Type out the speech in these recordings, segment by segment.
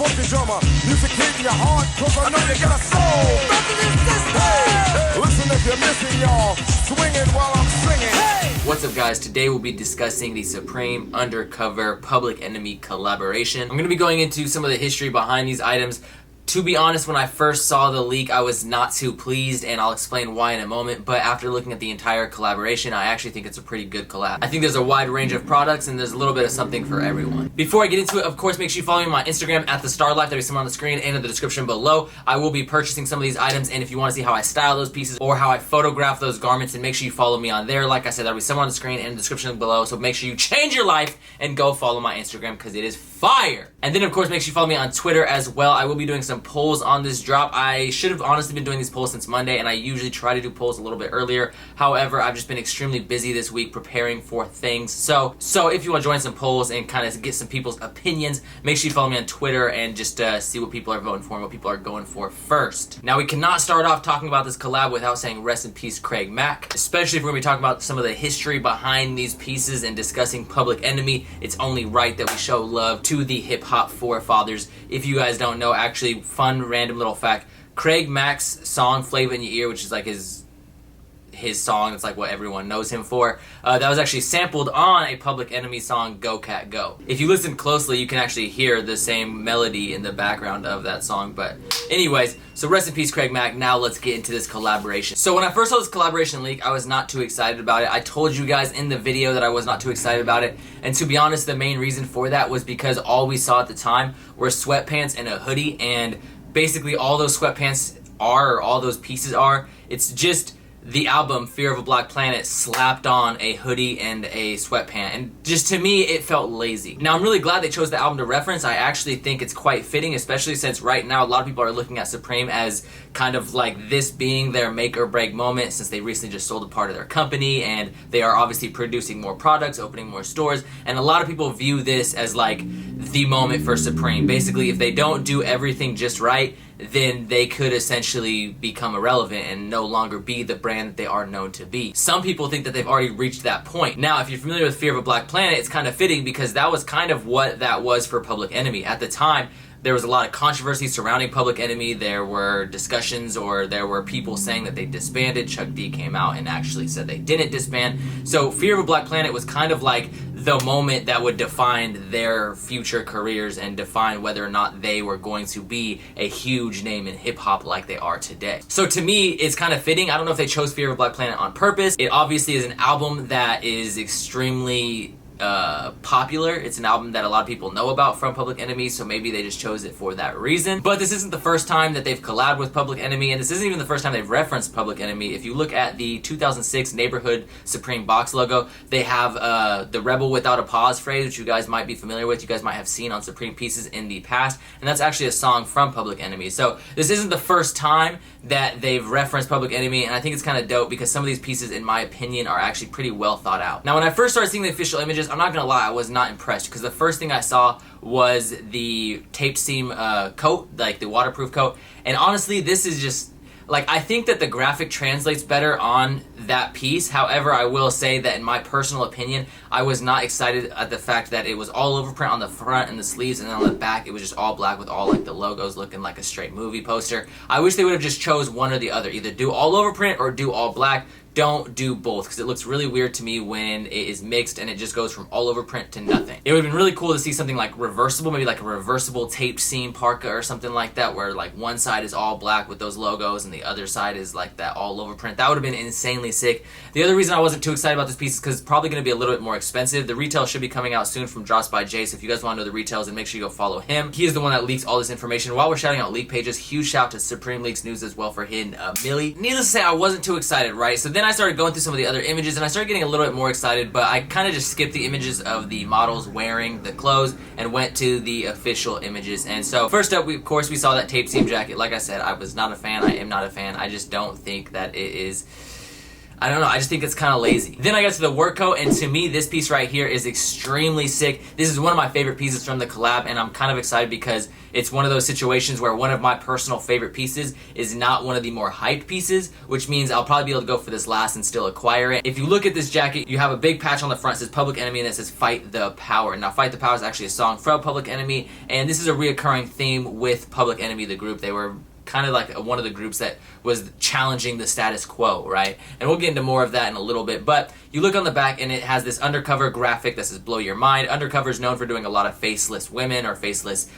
funky drummer. Music hitting your heart, cause I know you got a soul. Hey, listen if you're missing, y'all. Swinging while I'm singing. Hey! What's up, guys? Today we'll be discussing the Supreme Undercover Public Enemy collaboration. I'm going to be going into some of the history behind these items. To be honest, when I first saw the leak, I was not too pleased, and I'll explain why in a moment, but after looking at the entire collaboration, I actually think it's a pretty good collab. I think there's a wide range of products, and there's a little bit of something for everyone. Before I get into it, of course, make sure you follow me on my Instagram at @thestarlife. There'll be some on the screen and in the description below. I will be purchasing some of these items, and if you want to see how I style those pieces or how I photograph those garments, then make sure you follow me on there. Like I said, there'll be some on the screen and in the description below, so make sure you change your life and go follow my Instagram, because it is fire! And then, of course, make sure you follow me on Twitter as well. I will be doing some polls on this drop. I should have honestly been doing these polls since Monday, and I usually try to do polls a little bit earlier. However, I've just been extremely busy this week preparing for things. So if you want to join some polls and kind of get some people's opinions, make sure you follow me on Twitter and just see what people are voting for and what people are going for first. Now, we cannot start off talking about this collab without saying rest in peace Craig Mack, especially if we're going to be talking about some of the history behind these pieces and discussing Public Enemy. It's only right that we show love to the hip-hop forefathers. If you guys don't know, actually, fun random little fact, Craig Mack's song Flavor in Your Ear, which is like his song, it's like what everyone knows him for, that was actually sampled on a Public Enemy song, Go Cat Go. If you listen closely, you can actually hear the same melody in the background of that song. But anyways, so rest in peace Craig Mack. Now let's get into this collaboration. So when I first saw this collaboration leak, I was not too excited about it. I told you guys in the video that I was not too excited about it, and to be honest, the main reason for that was because all we saw at the time were sweatpants and a hoodie, and basically all those sweatpants are, or all those pieces are, it's just the album Fear of a Black Planet slapped on a hoodie and a sweatpant, and just to me it felt lazy. Now, I'm really glad they chose the album to reference. I actually think it's quite fitting, especially since right now a lot of people are looking at Supreme as kind of like this being their make or break moment, since they recently just sold a part of their company and they are obviously producing more products, opening more stores, and a lot of people view this as like the moment for Supreme. Basically, if they don't do everything just right, then they could essentially become irrelevant and no longer be the brand that they are known to be. Some people think that they've already reached that point. Now, if you're familiar with Fear of a Black Planet, it's kind of fitting because that was kind of what that was for Public Enemy. At the time, there was a lot of controversy surrounding Public Enemy. There were discussions, or there were people saying that they disbanded. Chuck D came out and actually said they didn't disband. So Fear of a Black Planet was kind of like the moment that would define their future careers and define whether or not they were going to be a huge name in hip-hop like they are today. So to me, it's kind of fitting. I don't know if they chose Fear of a Black Planet on purpose. It obviously is an album that is extremely popular. It's an album that a lot of people know about from Public Enemy, so maybe they just chose it for that reason. But this isn't the first time that they've collabed with Public Enemy, and this isn't even the first time they've referenced Public Enemy. If you look at the 2006 Neighborhood Supreme box logo, they have the Rebel Without a Pause phrase, which you guys might be familiar with. You guys might have seen on Supreme pieces in the past, and that's actually a song from Public Enemy. So this isn't the first time that they've referenced Public Enemy, and I think it's kind of dope because some of these pieces, in my opinion, are actually pretty well thought out. Now, when I first started seeing the official images, I'm not gonna lie, I was not impressed, because the first thing I saw was the tape seam coat, like the waterproof coat, and honestly, this is just, like, I think that the graphic translates better on that piece. However, I will say that in my personal opinion, I was not excited at the fact that it was all over print on the front and the sleeves, and then on the back it was just all black with all like the logos looking like a straight movie poster. I wish they would have just chose one or the other, either do all over print or do all black. Don't do both, because it looks really weird to me when it is mixed and it just goes from all over print to nothing. It would have been really cool to see something like reversible, maybe like a reversible taped seam parka or something like that, where like one side is all black with those logos and the other side is like that all over print. That would have been insanely sick. The other reason I wasn't too excited about this piece is because it's probably going to be a little bit more expensive. The retail should be coming out soon from Drops by Jay, so if you guys want to know the retails, then make sure you go follow him. He is the one that leaks all this information. While we're shouting out leak pages, huge shout out to Supreme Leaks News as well for hitting Millie. Needless to say, I wasn't too excited, right? So then I started going through some of the other images and I started getting a little bit more excited, but I kind of just skipped the images of the models wearing the clothes and went to the official images. And so first up, of course, we saw that tape seam jacket. Like I said, I was not a fan. I am not a fan. I just don't think that it is... I don't know, I just think it's kind of lazy. Then I got to the work coat, and to me, this piece right here is extremely sick. This is one of my favorite pieces from the collab, and I'm kind of excited because it's one of those situations where one of my personal favorite pieces is not one of the more hyped pieces, which means I'll probably be able to go for this last and still acquire it. If you look at this jacket, you have a big patch on the front that says Public Enemy, and it says Fight the Power. Now, Fight the Power is actually a song from Public Enemy, and this is a reoccurring theme with Public Enemy, the group. They were kind of like one of the groups that was challenging the status quo, right? And we'll get into more of that in a little bit, but you look on the back and it has this Undercover graphic that says Blow Your Mind. Undercover is known for doing a lot of faceless women or faceless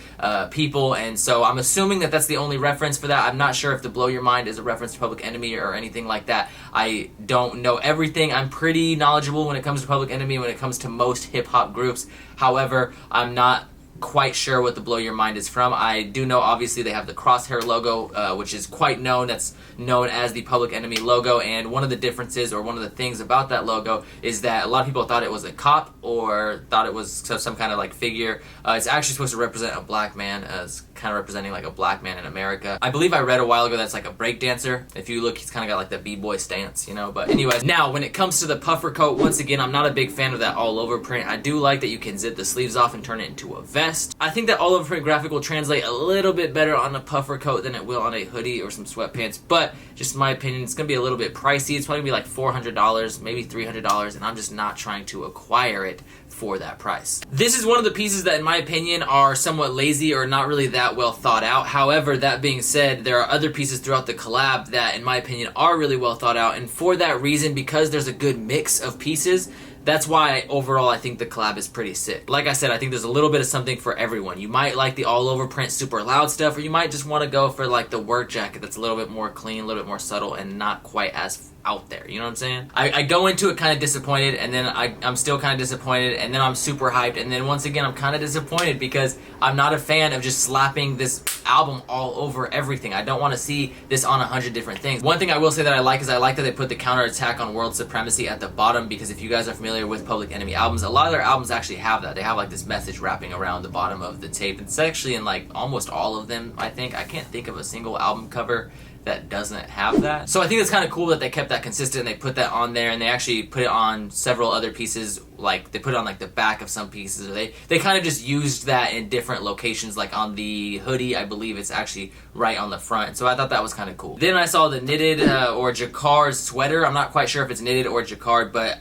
people, and so I'm assuming that that's the only reference for that. I'm not sure if the Blow Your Mind is a reference to Public Enemy or anything like that. I don't know everything. I'm pretty knowledgeable when it comes to Public Enemy, when it comes to most hip-hop groups. However, I'm not quite sure what the Blow Your Mind is from. I do know obviously they have the crosshair logo, which is quite known. That's known as the Public Enemy logo, and one of the differences or one of the things about that logo is that a lot of people thought it was a cop or thought it was some kind of like figure. It's actually supposed to represent a black man, as kind of representing like a black man in America. I believe I read a while ago that's like a break dancer. If you look, he's kind of got like the b-boy stance, you know. But anyways, now when it comes to the puffer coat, once again, I'm not a big fan of that all over print. I do like that you can zip the sleeves off and turn it into a vest. I think that all over print graphic will translate a little bit better on a puffer coat than it will on a hoodie or some sweatpants, but just in my opinion, it's gonna be a little bit pricey. It's probably gonna be like $400, maybe $300, and I'm just not trying to acquire it for that price. This is one of the pieces that in my opinion are somewhat lazy or not really that well thought out. However, that being said, there are other pieces throughout the collab that in my opinion are really well thought out, and for that reason, because there's a good mix of pieces, that's why overall I think the collab is pretty sick. Like I said, I think there's a little bit of something for everyone. You might like the all over print super loud stuff, or you might just want to go for like the work jacket that's a little bit more clean, a little bit more subtle, and not quite as out there. You know what I'm saying? I go into it kind of disappointed, and then I'm still kind of disappointed, and then I'm super hyped, and then once again I'm kind of disappointed because I'm not a fan of just slapping this album all over everything. I don't want to see this on 100 different things. One thing I will say that I like is I like that they put the counterattack on world supremacy at the bottom, because if you guys are familiar with Public Enemy albums, a lot of their albums actually have that. They have like this message wrapping around the bottom of the tape. It's actually in like almost all of them, I think. I can't think of a single album cover that doesn't have that. So I think it's kind of cool that they kept that consistent and they put that on there, and they actually put it on several other pieces. Like they put it on like the back of some pieces, or they kind of just used that in different locations. Like on the hoodie, I believe it's actually right on the front. So I thought that was kind of cool. Then I saw the knitted or jacquard sweater. I'm not quite sure if it's knitted or jacquard, but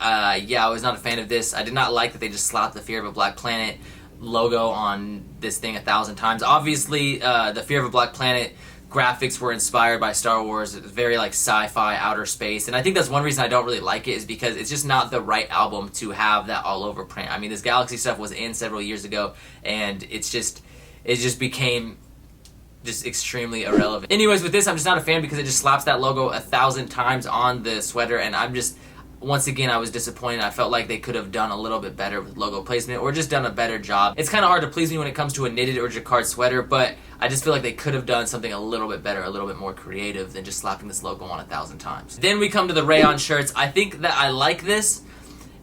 yeah, I was not a fan of this. I did not like that they just slapped the Fear of a Black Planet logo on this thing 1,000 times. Obviously, the Fear of a Black Planet graphics were inspired by Star Wars. It's very like sci-fi, outer space, and I think that's one reason I don't really like it, is because it's just not the right album to have that all over print. I mean, this Galaxy stuff was in several years ago, and it just became just extremely irrelevant. Anyways, with this, I'm just not a fan because it just slaps that logo 1,000 times on the sweater, and I'm just, once again, I was disappointed. I felt like they could have done a little bit better with logo placement, or just done a better job. It's kind of hard to please me when it comes to a knitted or jacquard sweater, but I just feel like they could have done something a little bit better, a little bit more creative than just slapping this logo on 1,000 times. Then we come to the Rayon shirts. I think that I like this.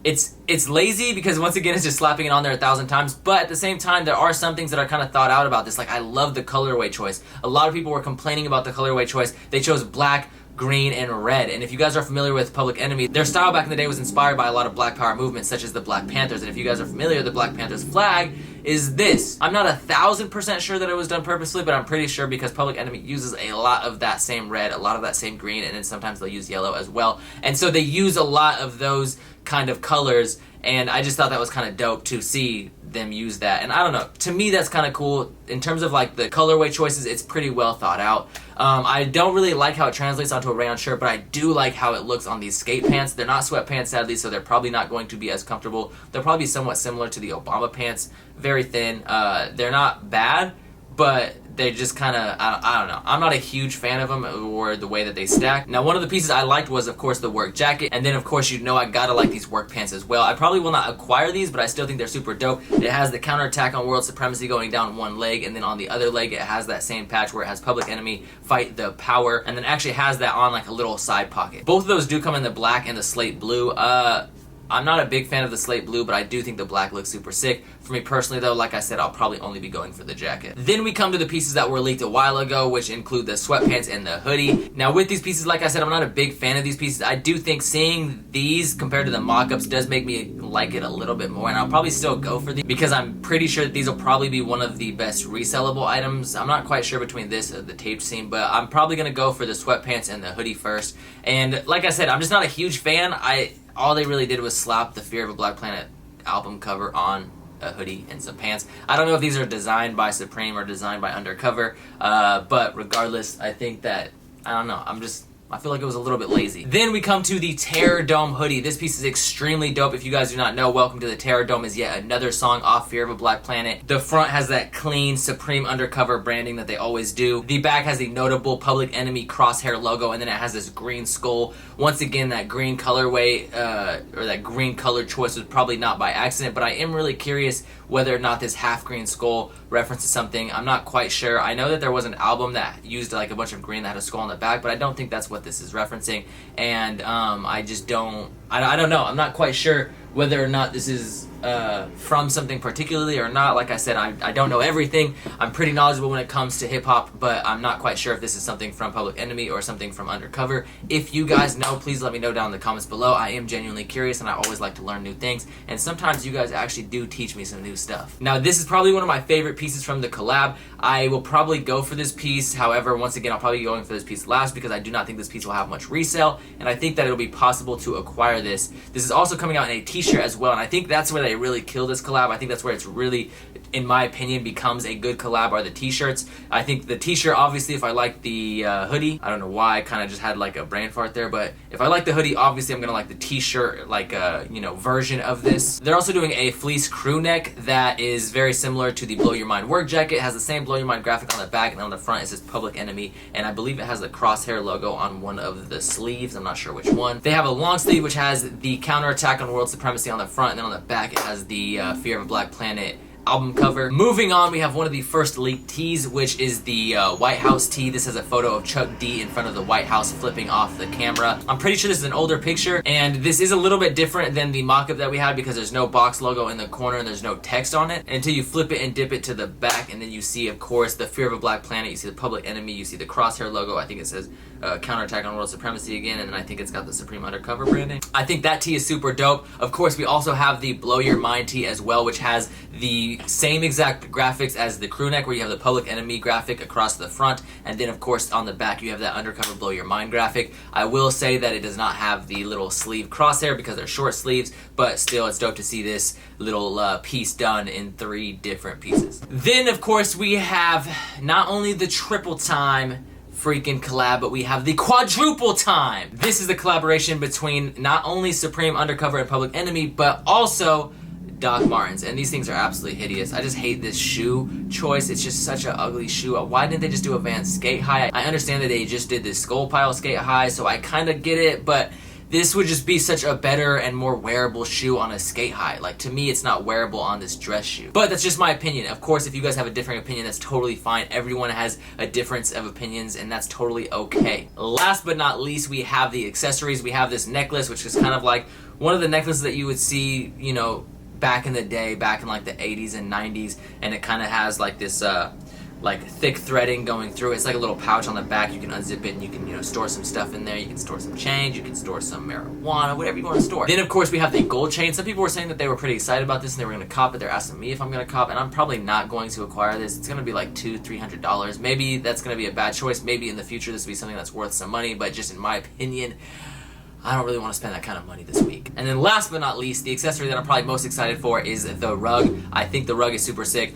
It's lazy because once again it's just slapping it on there 1,000 times, but at the same time there are some things that are kind of thought out about this. Like I love the colorway choice. A lot of people were complaining about the colorway choice. They chose black, green, and red. And if you guys are familiar with Public Enemy, their style back in the day was inspired by a lot of Black Power movements, such as the Black Panthers. And if you guys are familiar, the Black Panthers flag is this. I'm not 1,000% sure that it was done purposely, but I'm pretty sure because Public Enemy uses a lot of that same red, a lot of that same green, and then sometimes they'll use yellow as well. And so they use a lot of those kind of colors, and I just thought that was kind of dope to see them use that. And I don't know, to me that's kind of cool. In terms of like the colorway choices, it's pretty well thought out. I don't really like how it translates onto a rayon shirt, but I do like how it looks on these skate pants. They're not sweatpants, sadly, so they're probably not going to be as comfortable. They'll probably be somewhat similar to the Obama pants, very thin. They're not bad, but they just kind of, I don't know. I'm not a huge fan of them or the way that they stack. Now, one of the pieces I liked was, of course, the work jacket. And then, of course, you know I gotta like these work pants as well. I probably will not acquire these, but I still think they're super dope. It has the counterattack on world supremacy going down one leg, and then on the other leg, it has that same patch where it has Public Enemy, Fight the Power, and then actually has that on like a little side pocket. Both of those do come in the black and the slate blue. I'm not a big fan of the slate blue, but I do think the black looks super sick. For me personally though, like I said, I'll probably only be going for the jacket. Then we come to the pieces that were leaked a while ago, which include the sweatpants and the hoodie. Now with these pieces, like I said, I'm not a big fan of these pieces. I do think seeing these compared to the mock-ups does make me like it a little bit more, and I'll probably still go for these because I'm pretty sure that these will probably be one of the best resellable items. I'm not quite sure between this and the taped seam, but I'm probably gonna go for the sweatpants and the hoodie first. And like I said, I'm just not a huge fan. All they really did was slap the Fear of a Black Planet album cover on a hoodie and some pants. I don't know if these are designed by Supreme or designed by Undercover, but regardless, I think that, I don't know, I feel like it was a little bit lazy. Then we come to the Terrordome Hoodie. This piece is extremely dope. If you guys do not know, Welcome to the Terrordome is yet another song off Fear of a Black Planet. The front has that clean Supreme Undercover branding that they always do. The back has the notable Public Enemy crosshair logo, and then it has this green skull. Once again, that green colorway, or that green color choice was probably not by accident, but I am really curious whether or not this half green skull references something. I'm not quite sure. I know that there was an album that used like a bunch of green that had a skull on the back, but I don't think that's what this is referencing. And I just don't, I don't know. I'm not quite sure whether or not this is from something particularly or not. Like I said, I don't know everything. I'm pretty knowledgeable when it comes to hip-hop, but I'm not quite sure if this is something from Public Enemy or something from Undercover. If you guys know, please let me know down in the comments below. I am genuinely curious, and I always like to learn new things, and sometimes you guys actually do teach me some new stuff. Now, this is probably one of my favorite pieces from the collab. I will probably go for this piece. However, once again, I'll probably be going for this piece last because I do not think this piece will have much resale, and I think that it'll be possible to acquire this. This is also coming out in a t-shirt as well, and I think that's where they really kill this collab. I think that's where it's really, in my opinion, becomes a good collab are the t-shirts. I think the t-shirt, obviously, if I like the hoodie, I don't know why, I kind of just had like a brain fart there, but if I like the hoodie, obviously I'm gonna like the t-shirt, like you know, version of this. They're also doing a fleece crew neck that is very similar to the Blow Your Mind work jacket. It has the same Blow Your Mind graphic on the back, and on the front it says Public Enemy, and I believe it has the crosshair logo on one of the sleeves. I'm not sure which one. They have a long sleeve which has the counterattack on world supremacy on the front, and then on the back it has the Fear of a Black Planet album cover. Moving on, we have one of the first leaked tees, which is the White House tee. This has a photo of Chuck D in front of the White House flipping off the camera. I'm pretty sure this is an older picture, and this is a little bit different than the mock-up that we had because there's no box logo in the corner and there's no text on it until you flip it and dip it to the back, and then you see, of course, the Fear of a Black Planet, you see the Public Enemy, you see the crosshair logo. I think it says counterattack on world supremacy again, and then I think it's got the Supreme Undercover branding. I think that tee is super dope. Of course, we also have the Blow Your Mind tee as well, which has the same exact graphics as the crew neck, where you have the Public Enemy graphic across the front, and then of course on the back you have that Undercover Blow Your Mind graphic. I will say that it does not have the little sleeve crosshair because they're short sleeves, but still it's dope to see this little piece done in 3 different pieces. Then of course we have not only the triple time freaking collab, but we have the quadruple time. This is the collaboration between not only Supreme, Undercover, and Public Enemy, but also Doc Martens, and these things are absolutely hideous. I just hate this shoe choice. It's just such an ugly shoe. Why didn't they just do a Vans Skate High? I understand that they just did this Skull Pile Skate High, so I kind of get it, but this would just be such a better and more wearable shoe on a skate high. Like, to me, it's not wearable on this dress shoe. But that's just my opinion. Of course, if you guys have a different opinion, that's totally fine. Everyone has a difference of opinions, and that's totally okay. Last but not least, we have the accessories. We have this necklace, which is kind of like one of the necklaces that you would see, you know, back in the day, back in like the 80s and 90s, and it kind of has like this like thick threading going through it. It's like a little pouch on the back. You can unzip it and you can, you know, store some stuff in there. You can store some change, you can store some marijuana, whatever you want to store. Then of course we have the gold chain. Some people were saying that they were pretty excited about this and they were going to cop it. They're asking me if I'm going to cop, and I'm probably not going to acquire this. It's going to be like $200-300. Maybe that's going to be a bad choice. Maybe in the future this will be something that's worth some money, but just in my opinion, I don't really want to spend that kind of money this week. And then last but not least, the accessory that I'm probably most excited for is the rug. I think the rug is super sick.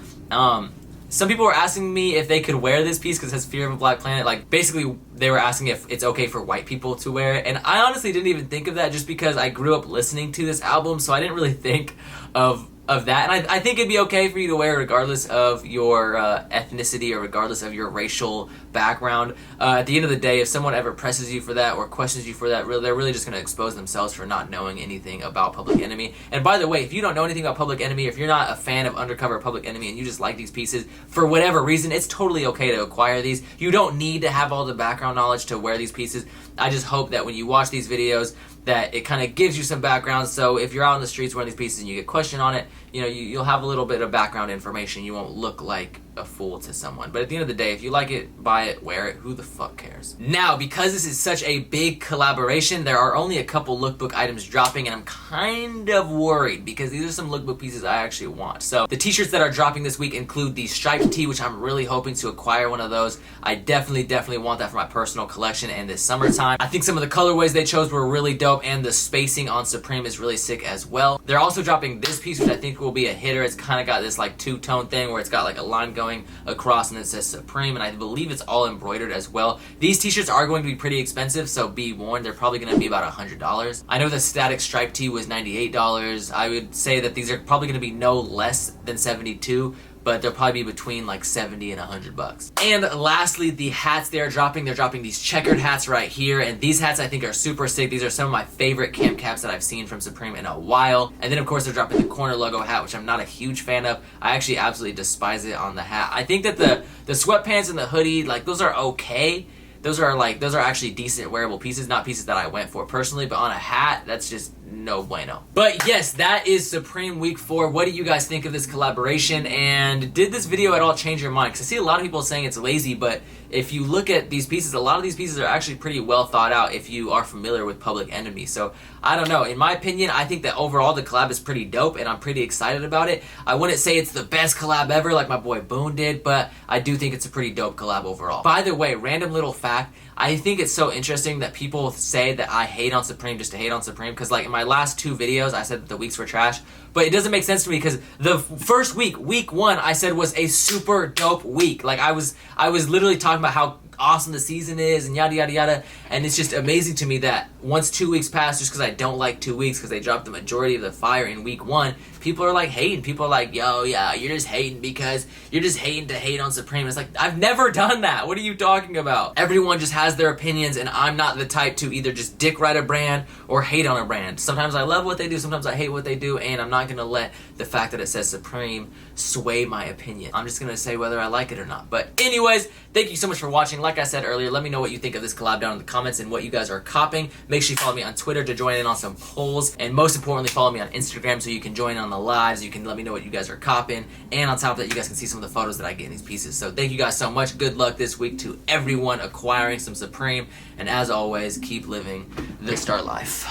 Some people were asking me if they could wear this piece because it has Fear of a Black Planet. Like, basically, they were asking if it's okay for white people to wear it. And I honestly didn't even think of that just because I grew up listening to this album, so I didn't really think of that. And I think it'd be okay for you to wear regardless of your ethnicity or regardless of your racial background. At the end of the day, if someone ever presses you for that or questions you for that, they're really just going to expose themselves for not knowing anything about Public Enemy. And by the way, if you don't know anything about Public Enemy, if you're not a fan of Undercover or Public Enemy and you just like these pieces, for whatever reason, it's totally okay to acquire these. You don't need to have all the background knowledge to wear these pieces. I just hope that when you watch these videos, that it kind of gives you some background, so if you're out on the streets wearing these pieces and you get questioned on it, you know, you'll have a little bit of background information. You won't look like a fool to someone. But at the end of the day, if you like it, buy it, wear it, who the fuck cares? Now, because this is such a big collaboration, there are only a couple lookbook items dropping, and I'm kind of worried because these are some lookbook pieces I actually want. So the t-shirts that are dropping this week include the striped tee, which I'm really hoping to acquire one of those. I definitely want that for my personal collection and this summertime. I think some of the colorways they chose were really dope, and the spacing on Supreme is really sick as well. They're also dropping this piece, which I think will be a hitter. It's kind of got this like two-tone thing where it's got like a line going across and it says Supreme, and I believe it's all embroidered as well. These t-shirts are going to be pretty expensive, so be warned, they're probably going to be about $100. I know the static striped tee was $98. I would say that these are probably going to be no less than $72, but they'll probably be between like 70 and 100 bucks. And lastly, the hats they're dropping these checkered hats right here, and these hats I think are super sick. These are some of my favorite camp caps that I've seen from Supreme in a while. And then of course they're dropping the corner logo hat, which I'm not a huge fan of. I actually absolutely despise it on the hat. I think that the sweatpants and the hoodie, like, those are okay. Those are actually decent wearable pieces, not pieces that I went for personally, but on a hat, that's just no bueno. But yes, that is Supreme Week 4. What do you guys think of this collaboration? And did this video at all change your mind? Because I see a lot of people saying it's lazy, but if you look at these pieces, a lot of these pieces are actually pretty well thought out if you are familiar with Public Enemy. So I don't know. In my opinion, I think that overall the collab is pretty dope, and I'm pretty excited about it. I wouldn't say it's the best collab ever like my boy Boone did, but I do think it's a pretty dope collab overall. By the way, random little fact, I think it's so interesting that people say that I hate on Supreme just to hate on Supreme, because like in my last 2 videos I said that the weeks were trash, but it doesn't make sense to me because the first week, week 1, I said was a super dope week. Like I was literally talking about how awesome the season is and yada yada yada, and it's just amazing to me that once 2 weeks pass, just because I don't like 2 weeks because they dropped the majority of the fire in week 1, people are like hating. People are like, yo, yeah, you're just hating because you're just hating to hate on Supreme. It's like, I've never done that. What are you talking about? Everyone just has their opinions, and I'm not the type to either just dick ride a brand or hate on a brand. Sometimes I love what they do, sometimes I hate what they do, and I'm not gonna let the fact that it says Supreme sway my opinion. I'm just gonna say whether I like it or not. But anyways, thank you so much for watching. Like I said earlier, let me know what you think of this collab down in the comments and what you guys are copping. Make sure you follow me on Twitter to join in on some polls, and most importantly, follow me on Instagram so you can join on the lives. You can let me know what you guys are copping, and on top of that, you guys can see some of the photos that I get in these pieces. So thank you guys so much. Good luck this week to everyone acquiring some Supreme, and as always, keep living the star life.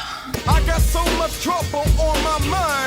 I got so much trouble on my mind.